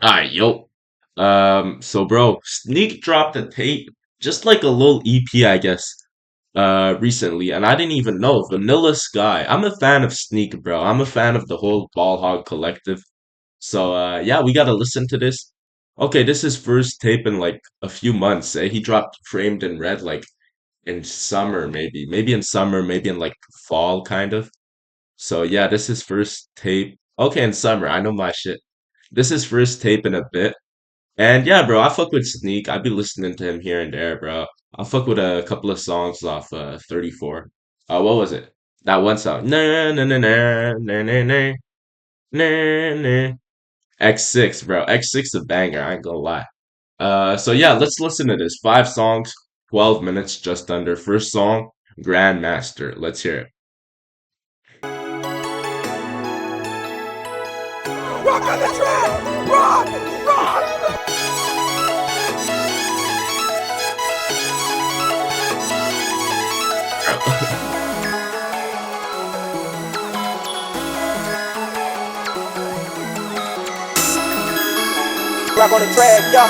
Alright, yo. So bro, Sneak dropped a tape, just like a little EP, I guess, recently, and I didn't even know. Vanilla Sky. I'm a fan of Sneak, bro. I'm a fan of the whole Ball Hog Collective. So yeah, we gotta listen to this. Okay, this is first tape in like a few months. He dropped Framed in Red like in summer, maybe. Maybe in summer, maybe in like fall, kind of. So yeah, this is first tape. Okay, in summer. I know my shit. This is first tape in a bit. And yeah, bro, I fuck with Sneak. I be listening to him here and there, bro. I fuck with a couple of songs off 34. What was it? That one song. Na na na na na na na na na. X6, bro. X6 a banger, I ain't gonna lie. So yeah, let's listen to this. 5 songs, 12 minutes, just under. First song, Grandmaster. Let's hear it. Rock on the track! Rock! Rock! Rock on the track, y'all.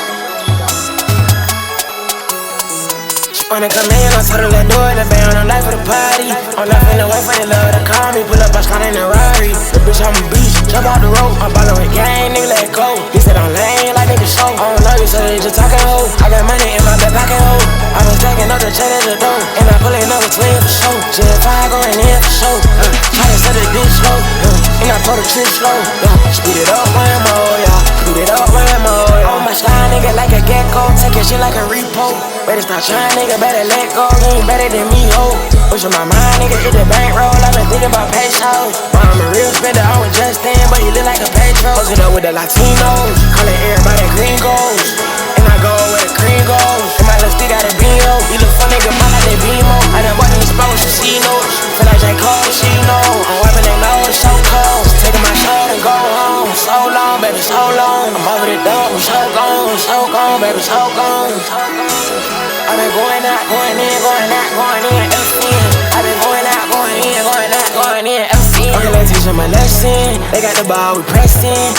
Wanna come in, I told her let's do it, the band on life for the party. I'm not finna wait for the love to call me. Pull up, I shot in a Rari. The bitch, I'm a beast, jump out the rope. I'm ballin' with gang, nigga, let go. He said I'm lame, like nigga show. I don't know you, so they just talking hoe. I got money in my back pocket, hoe. I was stacking up the check at the door. And I pullin' up a twin for show. J5 going in for show. Try to set the bitch slow. And I pull the trip slow. Speed it up one more, yeah. Speed it up one more, yeah. On my sky, nigga, like a gecko. Take your shit like a repo. Better stop trying, nigga, better let go. You ain't better than me, ho. Pushing my mind, nigga, hit the bankroll. I've been thinking about pesos. I'm a real spender, I was just in, but you look like a Pedro. Posted up with the Latinos, calling everybody gringos. And I go where the cream goes. And my little stick got a beano. You look funny, nigga, my like that Beamo. I done walked in the spot with some C-notes. Feel like J. Cole, she know. I'm wiping they nose, so cold. Just taking my shot and go home. So long, baby, so long. I'm over the door, so gone, baby, so gone. I've been going out, going in, going in, FN. I've been going out, going in, going in, FN. Okay, let's teach them a lesson. They got the ball, we pressing.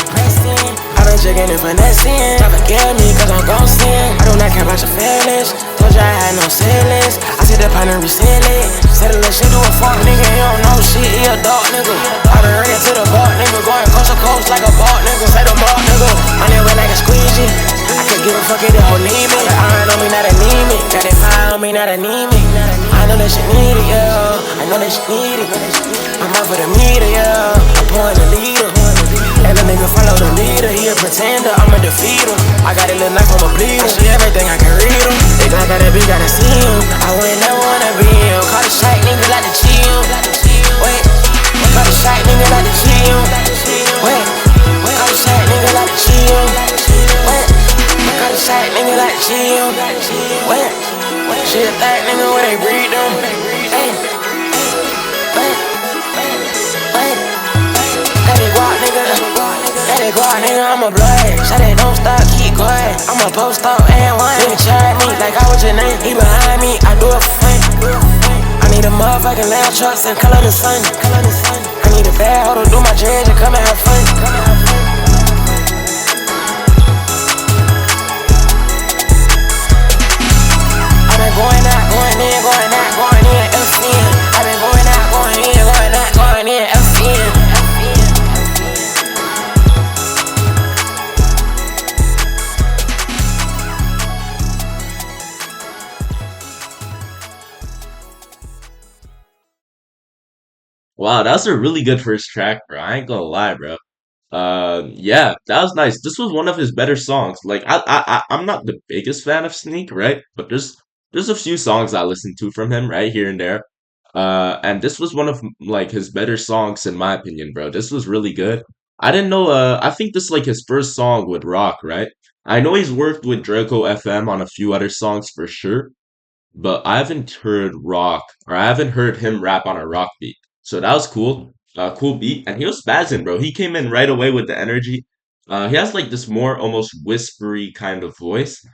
I've been checking and finessing. Try to forgive me, cause I'm gon' sin. I do not care about your feelings. Told you I had no ceilings. I see the partner recently. Said a little shit to a fuck nigga. He don't know shit, he a dog nigga. I been running to the bar, nigga. Going coast to coast like a ball nigga. Say the ball nigga. I live like a squeegee. I could give a fuck if they don't need me. Got iron on me, not anemic. Got that fire on me, not anemic. I know that shit need it, yeah. I know that shit need it. I'm out for the meter, yeah. I'm pouring the leader. And the nigga follow the leader. He a pretender, I'm a defeater. I got a little knife, I'm a bleeder. I see everything, I can read him. They like I got a bitch, gotta see him. I wouldn't never wanna be him. Call the shot, nigga like the chill. Wait, call the shot, nigga like the chill. Wait, call the shot, nigga like the chill. Wait, call the shot, nigga like the chill. Wait, shit, that nigga where they breed them. Hey, wait, wait, got it guap, nigga. Got it guap, nigga, I'm a blood. Shot it, don't stop, keep quiet. I'm a post up and one. Nigga tried me like I was your name. He behind me, I do it for fun. I need a motherfucking loud trucks and color the sun. I need a bad hoe to do my dreads and come and have fun. I've been going out, going in, going out, going in, FN. I've been going out, going in, going out, going in, FN. Wow, that's a really good first track, bro. I ain't gonna lie, bro. Yeah, that was nice. This was one of his better songs. Like, I'm not the biggest fan of Sneak, right? But there's a few songs I listen to from him, right here and there. And this was one of like his better songs in my opinion, bro. This was really good. I didn't know. I think this is like his first song with Rock, right? I know he's worked with Draco FM on a few other songs for sure, but I haven't heard Rock or I haven't heard him rap on a Rock beat. So that was cool. Cool beat. And he was spazzing, bro. He came in right away with the energy. He has like this more almost whispery kind of voice,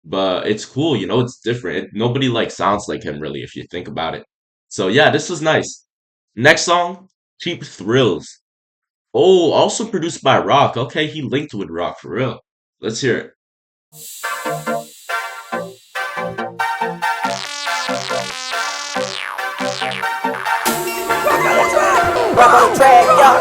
but it's cool, it's different. Nobody like sounds like him really if you think about it. So yeah, this was nice. Next song, Cheap Thrills. Oh, also produced by Rock. Okay, he linked with Rock for real. Let's hear it. Rock on the track, y'all.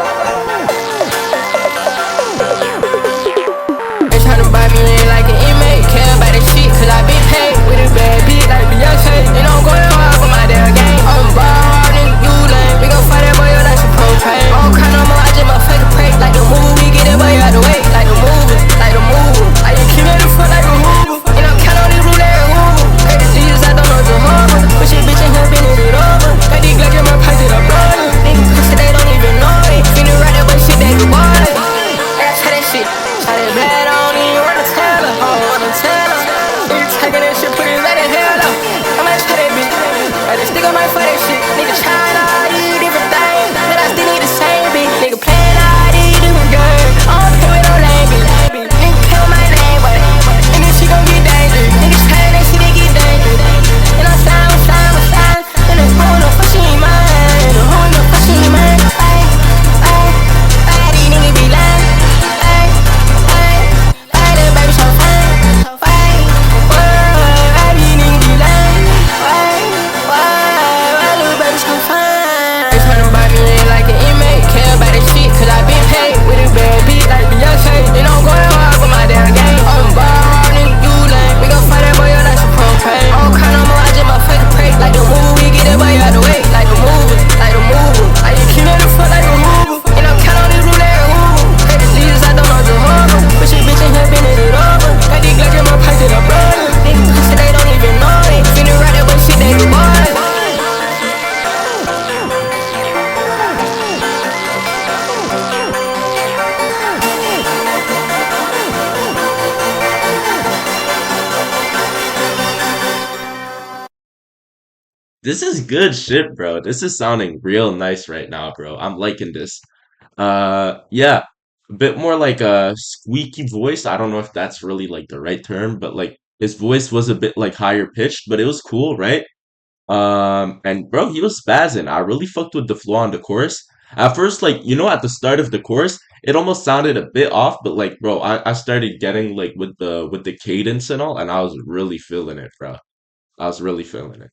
They tryna buy me in like an inmate. Care about that shit, cause I been paid with a bad bitch like Beyonce. And I'm going hard for my damn game. I'm ball, nigga, you lame. We gon' fight that boy, like some propane. I don't cry no more, I just motherfucking pray. Like the movie, we get that boy out the way. Like the movie, like the movie. I ain't killing the fuck like a Hoover. And I'm counting on these blue that Hoover. Hey, Jesus, I don't know Jehovah. But shit, bitch, ain't here, been it over. Got these Glock in my pocket, I'm blowing. Niggas pussy, they don't even know it. Finna ride that boy, shit, they the boy. I try that shit, try that bad, I don't even wanna tell her. I don't wanna tell her. Nigga taking that shit, put his head in hell up. I might try that bitch. I just stick on my for that shit. Nigga trying all these different things, but I still need the same bitch. Nigga playing all these different games. I don't play with no lame bitch. Nigga play with my name, but and this shit gon' get dangerous. Niggas trying that shit, they get dangerous. And I'm slime. And the hoe in the fuck, she ain't mine. The hoe in the fuck, she ain't mine. These niggas be lying. Little baby so fine. Why these niggas be lying? Why little baby so fine? They tryna buy me in like an inmate. Care about that shit, cause I been paid with a bad bitch like Beyonce. And I'm going hard for my damn game. I'm ball, nigga, you lame. We gon' fight that boy, like some propane. I don't cry no more, I just motherfucking pray. Like the movie, we get that boy out the way. Like the movie. I ain't killing the fuck like a Hoover. And I'm counting on these blue that Hoover. Hey, Jesus, I don't know Jehovah. But shit, bitch, ain't here, been it over. Got these Glock in my pocket, I'm blowing. Niggas pussy, they don't even know it. Finna ride that boy, shit, they the boy. This is good shit, bro. This is sounding real nice right now, bro. I'm liking this. Yeah, a bit more like a squeaky voice. I don't know if that's really like the right term, but like his voice was a bit like higher pitched, but it was cool, right? And bro, he was spazzing. I really fucked with the flow on the chorus. At first, like, at the start of the chorus, it almost sounded a bit off, but like, bro, I started getting like with the cadence and all, and I was really feeling it, bro. I was really feeling it.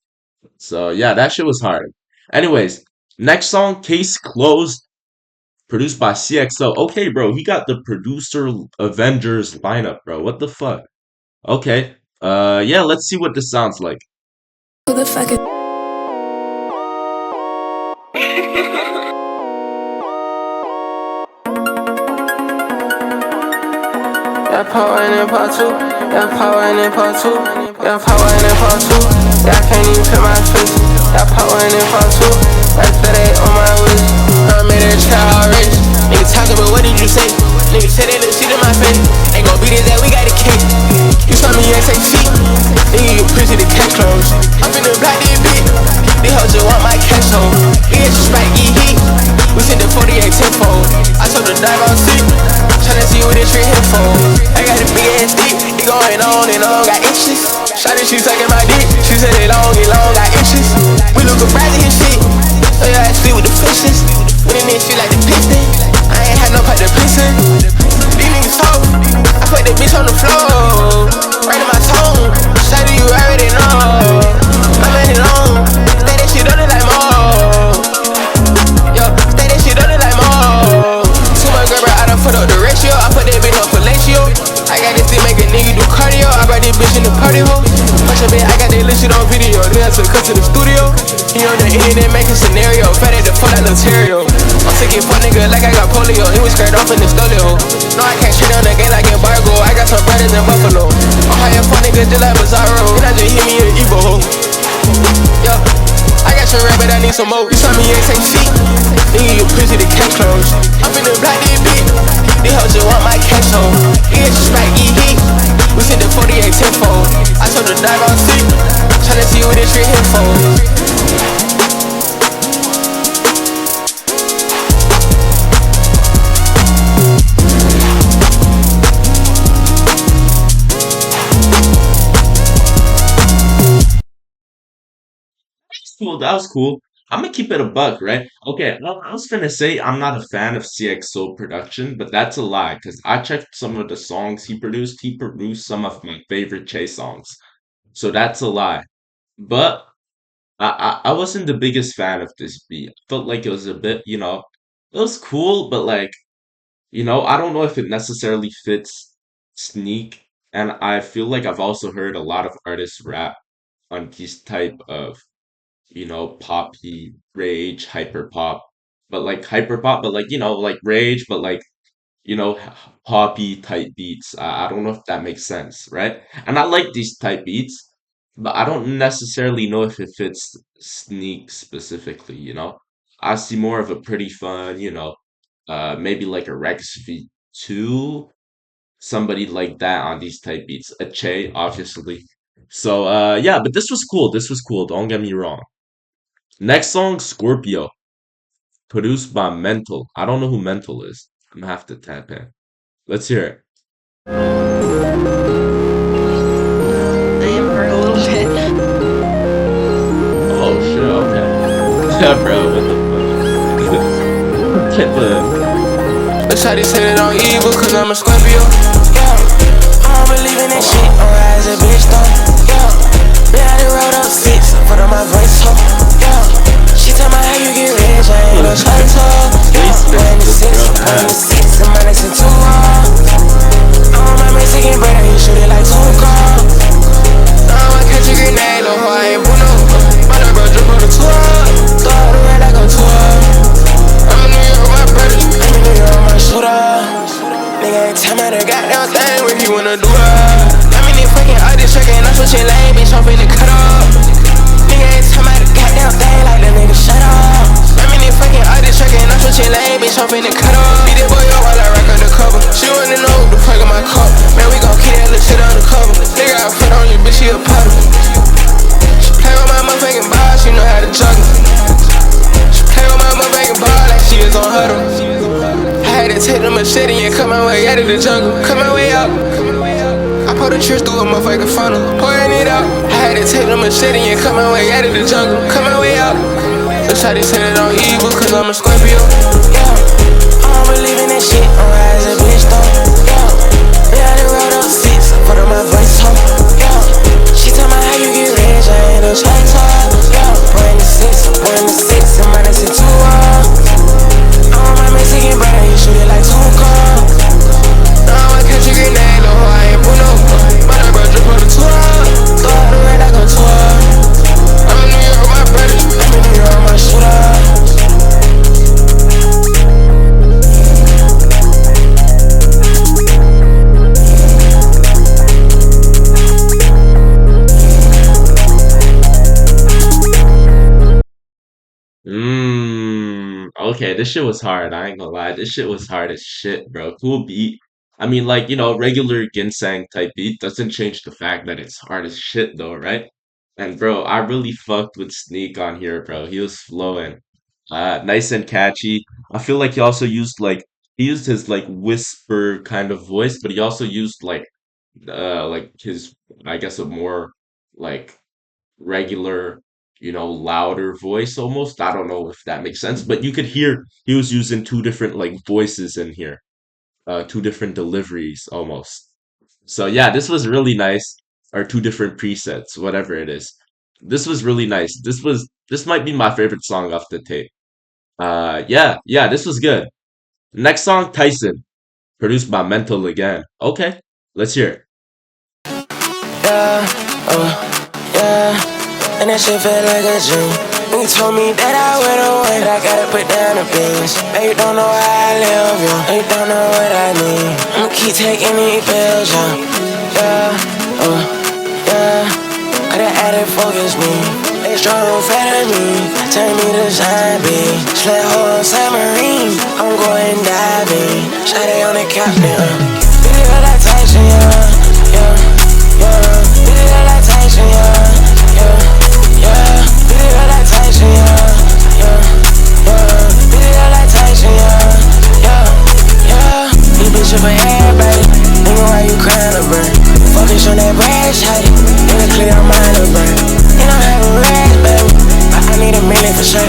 So yeah, that shit was hard. Anyways, next song, Case Closed, produced by CXO. Okay, bro, he got the producer Avengers lineup, bro. What the fuck? Okay. Yeah, let's see what this sounds like. Who the fuck is that power in that part two? That power in that part two? That power in that part two? Yeah, I can't even feel my face. That power in that part two? Like that ain't on my wrist. I made that child rich. Nigga talking, but what did you say? Nigga said they look shit in my face. Ain't gon' beat it that we got a cake. You saw me, you ain't take shit. Nigga, you pretty to catch clothes. I'm finna block this bitch. These hoes just want my cash home. He is strike, he heat. We sent the 48 tenfold. I told the dog on sick. Tryna see what this shit here for. I got a big ass dick. It going on and on, got inches. Shawty, she sucking my dick. She said it long, got inches. We look bright in his shit. So yeah, I sleep with the fishes. When in this shit like the piston. I ain't had no part to piston. These niggas soft. I put that bitch on the floor. Right in my tone. Shawty, you already know. I'm in it long. Stay that shit on it like more. Yo, stay that shit on it like more. Too much grabber, I done put up the ratio. I put that bitch on fellatio. I got this thing make a nigga do cardio. I brought this bitch in the party hole. Bunch of bitch, I got that little shit on video. Then I took her to the studio. He on the internet making scenario. Fat at the fuck like Ontario. I'm sick of fuck nigga like I got polio. He was scared off in the stolio. No, I can't trade on the game like embargo. I got some brothers in Buffalo. I'm high fuck nigga just like Bizarro. Then I just hit me an Evo. Yo, I got your rabbit, I need some more. You saw me, you ain't take shit. Nigga, you pretty to catch clothes. I'm finna block this bitch. These hoes just want my cash home. He is strike, he heat. We sent the 48 tenfold. I told the dog on sick. Tryna see what this shit here for. Cool, that was cool. I'm gonna keep it a buck, right? Okay, well, I was gonna say I'm not a fan of CXO production, but that's a lie because I checked some of the songs he produced. He produced some of my favorite Chase songs, so that's a lie. But I wasn't the biggest fan of this beat. I felt like it was a bit, it was cool, but like, I don't know if it necessarily fits Sneak. And I feel like I've also heard a lot of artists rap on these type of, poppy, rage, hyper pop, but like hyper pop, but like, like rage, but like, poppy type beats. I don't know if that makes sense, right? And I like these type beats, but I don't necessarily know if it fits Sneak specifically. I see more of a pretty fun, maybe like a Rex V2, somebody like that on these type beats. A Che, obviously. So yeah, but this was cool. This was cool. Don't get me wrong. Next song, Scorpio, produced by Mental. I don't know who Mental is. I'm gonna have to tap in. Let's hear it. I am for a little bit. Oh shit, okay. Yeah, bro, what the fuck? Get the That's how they said it on evil, cause I'm a Scorpio. Yeah, I don't believe in that shit. I'm high as a bitch, though. Yeah, been out the road up six, put on my voice, so. Yeah, she tell me how you get rich, I ain't no choice, so. Yeah, I'm the six, and minus in two, I'm my Mexican brother, he shoot it like two cars. I catch a grenade, no, I ain't Bruno. My little bro drip on the tour, throw it away like a tour. I'm in New York, my brother. I'm in New York, my shooter. Nigga ain't tell me the goddamn thing what he wanna do. I'm in this fucking artist tracking, I'm switching lane, bitch, I'm finna cut up. Nigga ain't tell me the goddamn thing like the nigga shut up. I'm in this fucking artist tracking, I'm switching lane, bitch, I'm finna cut up. Beat that boy up while I rock undercover. She wanna know what the fuck in my cup. Man, we gon' keep that little shit undercover. Nigga, I put on you, bitch, she a puddle. She play with my motherfucking ball, she know how to juggle. Play with my motherfucking ball like she was on huddle. I had to take the machete and cut my way out of the jungle. Cut my way up. I pour the truth through a motherfucking funnel, pouring it out. I had to take the machete and cut my way out of the jungle. Cut my way out. That's how they said it on evil, cause I'm a Scorpio. Yeah, I don't believe in that shit. I'm high as a bitch, though. Yeah, been out the road up six, put on my voice, so. Yeah, she tell me how you get rich, I ain't no choice, so. Yeah, point the six, and minus in two, I'm my Mexican brother, he shoot it like two cars. Now I catch a grenade, no, I ain't Bruno. My little bro drip on the tour, throw it away like a tour. I'm in New York, my brother. I'm in New York, my shooter. Okay, this shit was hard. I ain't gonna lie. This shit was hard as shit, bro. Cool beat. I mean, like, regular ginseng type beat doesn't change the fact that it's hard as shit though, right? And bro, I really fucked with Sneak on here, bro. He was flowing. Nice and catchy. I feel like he used his like whisper kind of voice, but he also used like his, I guess, a more like regular, louder voice almost. I don't know if that makes sense, but you could hear he was using two different like voices in here, two different deliveries almost. So yeah, this was really nice. Or two different presets, whatever it is. This was really nice. This might be my favorite song off the tape. Yeah, yeah, this was good. Next song, Tyson, produced by Mental again. Okay, let's hear it. Yeah, yeah. And that shit felt like a dream. When you told me that I would've won, I gotta put down the beans. Now you don't know how I live, yo. Now you don't know what I need. I'ma keep taking these pills, yeah. Yeah. Gotta add it, focus me. They strong amphetamine, turn me to zombie. Sled hole on submarine, I'm going diving. Shot it on the captain, Did it like Tyson, yeah. Did it like Tyson, yeah. Did it like Tyson, yeah. Did it like Tyson, yeah. These bitches for everybody. Nigga, why you crying, bro? Focus on that brass, shawty. Nigga, clear your mind, bro. And I'm having rest, baby. I need a million for sure.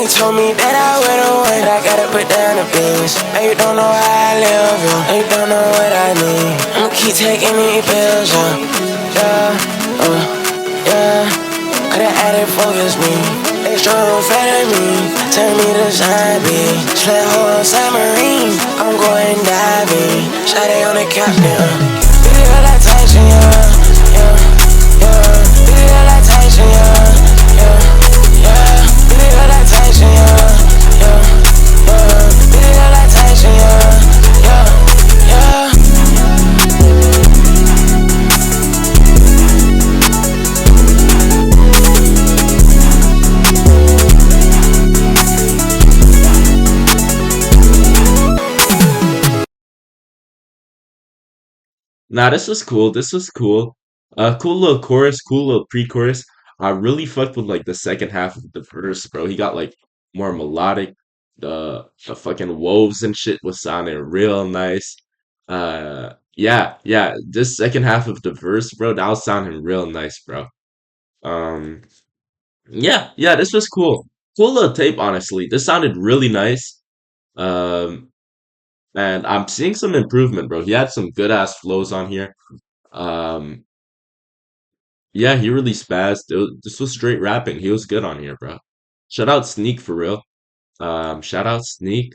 Mommy told me that I would've won, but I gotta put down the bills. Now you don't know how I live, yo. Now you don't know what I need. I'ma keep taking these pills, yeah. Could've added focus me. Extra amphetamine, turn me to zombie. Sled whole submarine, I'm going diving. Shawty on the captain, feel like Tyson, yeah. Feel like Tyson, yeah. Feel like Tyson, yeah. Feel like Tyson, yeah. Nah, this was cool. This was cool. Cool little chorus, cool little pre-chorus. I really fucked with like the second half of the verse, bro. He got like more melodic. The fucking woes and shit was sounding real nice. Yeah. This second half of the verse, bro, that was sounding real nice, bro. Um, yeah, this was cool. Cool little tape, honestly. This sounded really nice. Um, and I'm seeing some improvement, bro. He had some good ass flows on here. Um, yeah, he really spazzed. This was straight rapping. He was good on here, bro. Shout out Sneak for real. Shout out Sneak.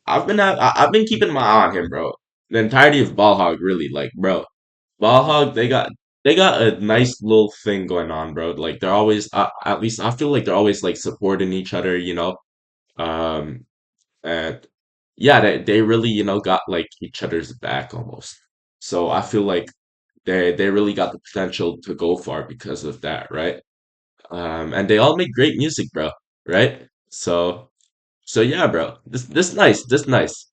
I've been keeping my eye on him, bro. The entirety of Ball Hog, really, like, bro. Ball Hog, they got a nice little thing going on, bro. Like they're always, at least I feel like they're always like supporting each other, you know. Um, and yeah, they really, you know, got like each other's back almost. So I feel like they really got the potential to go far because of that, right? And they all make great music, bro, right? So yeah, bro. This nice, this nice.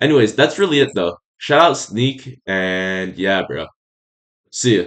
Anyways, that's really it though. Shout out Sneak and yeah, bro. See ya.